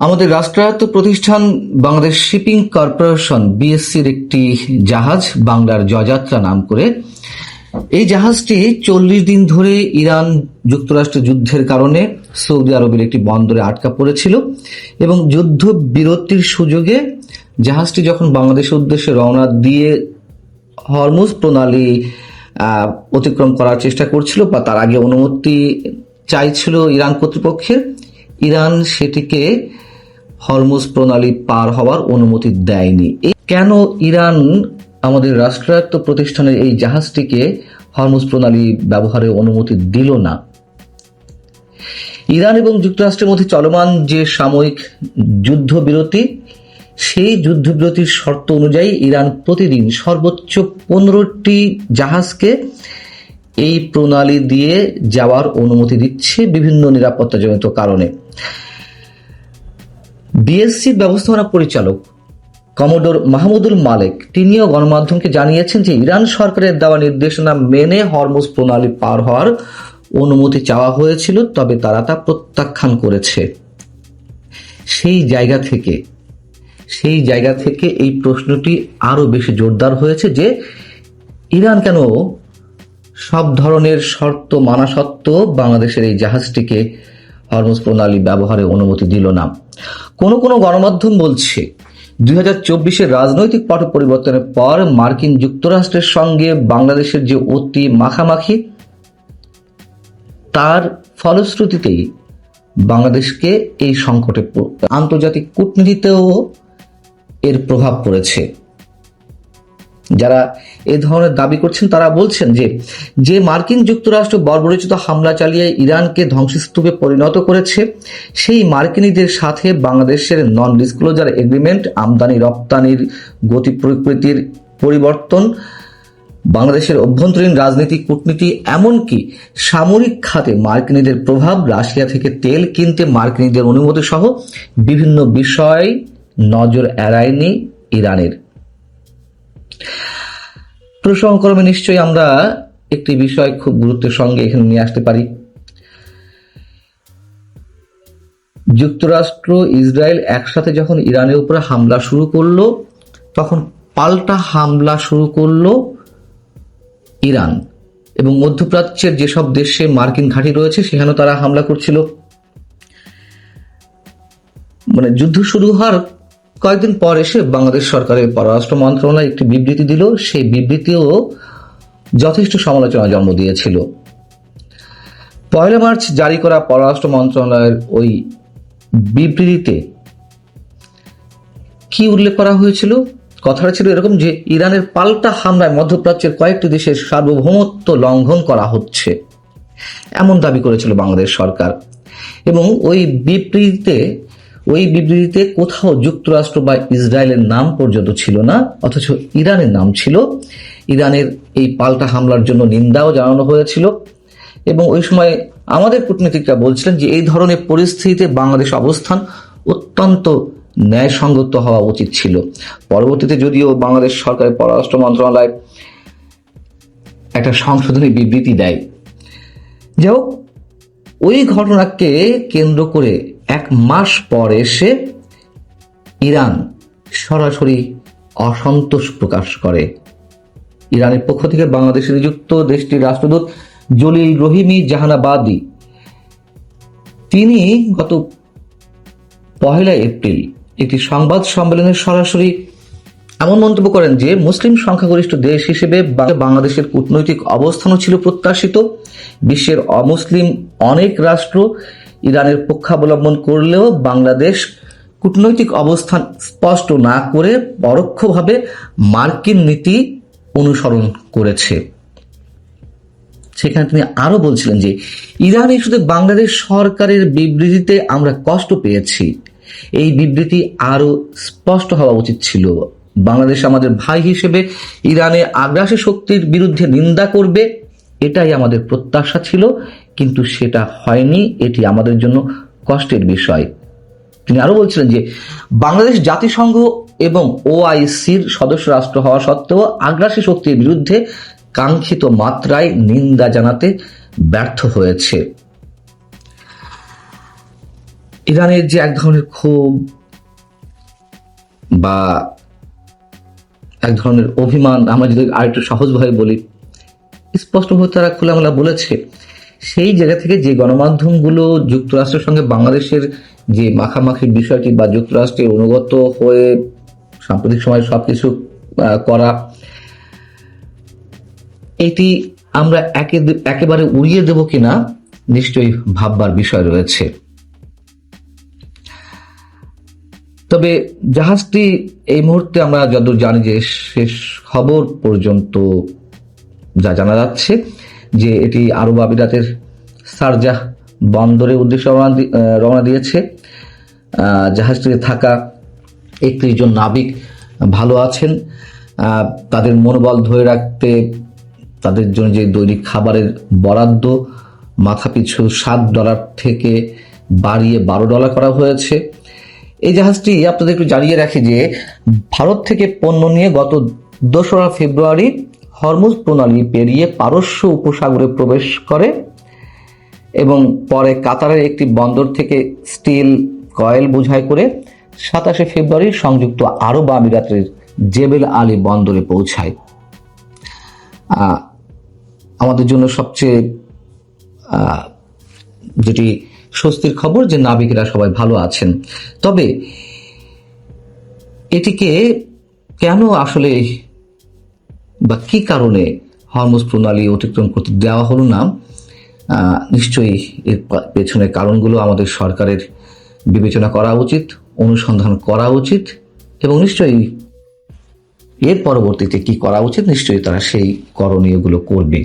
আমাদের রাষ্ট্রায়ত্ত প্রতিষ্ঠান বাংলাদেশ শিপিং কর্পোরেশন বিএসসির একটি জাহাজ বাংলার জয়যাত্রা নাম করে এই জাহাজটি 40 দিন ধরে ইরান যুক্তরাষ্ট্রের যুদ্ধের কারণে সৌদি আরবের একটি বন্দরে আটকা পড়েছিল এবং যুদ্ধ বিরতির সুযোগে জাহাজটি যখন বাংলাদেশের উদ্দেশ্যে রওনা দিয়ে হরমুজ প্রণালী অতিক্রম করার চেষ্টা করছিল বা তার আগে অনুমতি চাইছিল ইরান কর্তৃপক্ষের, ইরান সেটিকে হরমুজ প্রণালী পার হওয়ার অনুমতি দেয়নি। কেন ইরান আমাদের রাষ্ট্রায়ত্ত প্রতিষ্ঠানের এই জাহাজটিকে হরমুজ প্রণালী ব্যবহারের অনুমতি দিল না? ইরান এবং যুক্তরাষ্ট্রের মধ্যে চলমান যে সাময়িক যুদ্ধবিরতি, সেই যুদ্ধবিরতির শর্ত অনুযায়ী ইরান প্রতিদিন সর্বোচ্চ 15টি জাহাজকে এই প্রণালী দিয়ে যাওয়ার অনুমতি দিচ্ছে বিভিন্ন নিরাপত্তাজনিত কারণে। বিএসসির ব্যবস্থাপনা পরিচালক কমোডোর মাহমুদুল মালেক তিনিও গণমাধ্যমকে জানিয়েছেন যে ইরান সরকারের দেওয়া নির্দেশনা মেনে হরমুজ প্রণালী পার হওয়ার অনুমতি চাওয়া হয়েছিল, তবে তারা তা প্রত্যাখ্যান করেছে। সেই জায়গা থেকে এই প্রশ্নটি আরো বেশি জোরদার হয়েছে যে ইরান কেন সব ধরনের শর্ত মানা সত্ত্বেও বাংলাদেশের এই জাহাজটিকে হরমুজ প্রণালী ব্যবহারের অনুমতি দিল না। কোন গণমাধ্যম বলছে 2024-এর রাজনৈতিক পট পরিবর্তনের পর মার্কিন যুক্তরাষ্ট্রের সঙ্গে বাংলাদেশের যে অতি মাখামাখি, তার ফলশ্রুতিতেই বাংলাদেশকে এই সংকটে আন্তর্জাতিক কূটনীতিতেও এর প্রভাব পড়েছে। যারা এ ধরনের দাবি করছেন তারা বলছেন যে মার্কিন যুক্তরাষ্ট্র বর্বরোচিত হামলা চালিয়ে ইরানকে ধ্বংসস্তূপে পরিণত করেছে, সেই মার্কিনীদের সাথে বাংলাদেশের নন ডিসক্লোজার এগ্রিমেন্ট, আমদানি রপ্তানির গতি প্রকৃতির পরিবর্তন, বাংলাদেশের অভ্যন্তরীণ রাজনীতি, কূটনীতি, এমনকি সামরিক খাতে মার্কিনীদের প্রভাব, রাশিয়া থেকে তেল কিনতে মার্কিনীদের অনুমতি সহ বিভিন্ন বিষয় নজর এড়ায়নি ইরানের। প্রসঙ্গক্রমে নিশ্চয়ই আমরা একটি বিষয় খুব গুরুত্বের সঙ্গে এখানে নিয়ে আসতে পারি। যুক্তরাষ্ট্র, ইসরায়েল একসাথে যখন ইরানের উপরে হামলা শুরু করলো, তখন পাল্টা হামলা শুরু করলো ইরান, এবং মধ্যপ্রাচ্যের যেসব দেশে মার্কিন ঘাঁটি রয়েছে সেখানেও তারা হামলা করছিল। যুদ্ধ শুরু হওয়ার কয়েকদিন পর এসে বাংলাদেশ সরকারের পররাষ্ট্র মন্ত্রণালয় একটি বিবৃতি দিল। সেই বিবৃতিও যথেষ্ট সমালোচনা জন্ম দিয়েছিল। 1 মার্চ জারি করা পররাষ্ট্র মন্ত্রণালয়ের ওই বিবৃতিতে কি উল্লেখ করা হয়েছিল? কথাটা ছিল এরকম যে ইরানের পাল্টা হামলায় মধ্যপ্রাচ্যের কয়েকটি দেশের সার্বভৌমত্ব লঙ্ঘন করা হচ্ছে, এমন দাবি করেছিল বাংলাদেশ সরকার। এবং ওই বিবৃতিতে কোথাও যুক্তরাষ্ট্র বা ইসরায়েলের নাম পর্যন্ত ছিল না, অথচ ইরানের নাম ছিল। ইরানের এই পাল্টা হামলার জন্য নিন্দাও জানানো হয়েছিল, এবং ওই সময় আমাদের কূটনীতিকরা বলছিলেন যে এই ধরনের পরিস্থিতিতে বাংলাদেশ অবস্থান অত্যন্ত ন্যায়সঙ্গত হওয়া উচিত ছিল। পরবর্তীতে যদিও বাংলাদেশ সরকারের পররাষ্ট্র মন্ত্রণালয় একটা সংশোধনী বিবৃতি দেয়। যাই হোক, ওই ঘটনাকে কেন্দ্র করে 1 মাস পর এসে ইরান সরাসরি অসন্তোষ প্রকাশ করে। ইরানের পক্ষ থেকে বাংলাদেশে নিযুক্ত দেশটির রাষ্ট্রদূত জলিল রহিমি জাহানাবাদী তিনি গত 1 এপ্রিল একটি সংবাদ সম্মেলনে সরাসরি এমন মন্তব্য করেন যে মুসলিম সংখ্যাগরিষ্ঠ দেশ হিসেবে বাংলাদেশের কূটনৈতিক অবস্থানও ছিল প্রত্যাশিত। বিশ্বের অমুসলিম অনেক রাষ্ট্র ইরানের পক্ষাবলম্বন করলেও বাংলাদেশ কূটনৈতিক অবস্থান স্পষ্ট না করে পরোক্ষভাবে মার্কিন নীতি অনুসরণ করেছে। সেখানে তিনি আরো বলছিলেন যে ইরান ইস্যুতে বাংলাদেশ সরকারের বিবৃতিতে আমরা কষ্ট পেয়েছি। এই বিবৃতি আরো স্পষ্ট হওয়া উচিত ছিল। বাংলাদেশ আমাদের ভাই হিসেবে ইরানে আগ্রাসী শক্তির বিরুদ্ধে নিন্দা করবে, এটাই আমাদের প্রত্যাশা ছিল, কিন্তু সেটা হয়নি। এটি আমাদের জন্য কষ্টের বিষয়। তিনি আরো বলছিলেন যে বাংলাদেশ জাতিসংঘ এবং ওআইসির সদস্য রাষ্ট্র হওয়া সত্ত্বেও আগ্রাসী শক্তির বিরুদ্ধে কাঙ্ক্ষিত মাত্রায় নিন্দা জানাতে ব্যর্থ হয়েছে। ইরানের যে এক ধরনের ক্ষোভ বা এক ধরনের অভিমান, আমরা যদি আরেকটু সহজভাবে বলি, স্পষ্টভাবে তারা খোলামেলা বলেছে। সেই জায়গা থেকে যে গণমাধ্যমগুলো যুক্তরাষ্ট্রের সঙ্গে বাংলাদেশের যে মাখামাখির বিষয়টি বা যুক্তরাষ্ট্রের অনুগত হয়ে সাম্প্রতিক সময় সবকিছু করা, এটি আমরা একেবারে উড়িয়ে দেব কিনা নিশ্চয়ই ভাববার বিষয় রয়েছে। তবে জাহাজটি এই মুহূর্তে আমরা যতদূর জানি যে শেষ খবর পর্যন্ত যা জানা যাচ্ছে যে এটি আরব আমিরাতের শারজাহ বন্দরের উদ্দেশ্যে রওনা দিয়েছে। জাহাজটিতে থাকা 31 জন নাবিক ভালো আছেন। তাদের মনোবল ধরে রাখতে তাদের জন্য যে দৈনিক খাবারের বরাদ্দ মাথাপিছু $7 থেকে বাড়িয়ে $12 করা হয়েছে। এই জাহাজটি আপনাদের একটু জানিয়ে রাখি যে ভারত থেকে পণ্য নিয়ে গত 2রা ফেব্রুয়ারি হরমুজ প্রণালী পেরিয়ে পারস্য উপসাগরে প্রবেশ করে এবং পরে কাতারের একটি বন্দর থেকে স্টিল কয়েল বোঝাই করে 27শে ফেব্রুয়ারি সংযুক্ত আরব আমিরাতের জেবেল আলী বন্দরে পৌঁছায়। আমাদের জন্য সবচেয়ে যেটি স্বস্তির খবর যে নাবিকেরা সবাই ভালো আছেন। তবে এটিকে কেন আসলে বা কি কারণে হরমুজ প্রণালী অতিক্রম করতে দেওয়া হলো না, নিশ্চয়ই এর পেছনের কারণগুলো আমাদের সরকারের বিবেচনা করা উচিত, অনুসন্ধান করা উচিত এবং নিশ্চয়ই এর পরবর্তীতে কি করা উচিত নিশ্চয়ই তারা সেই করণীয়গুলো করবে।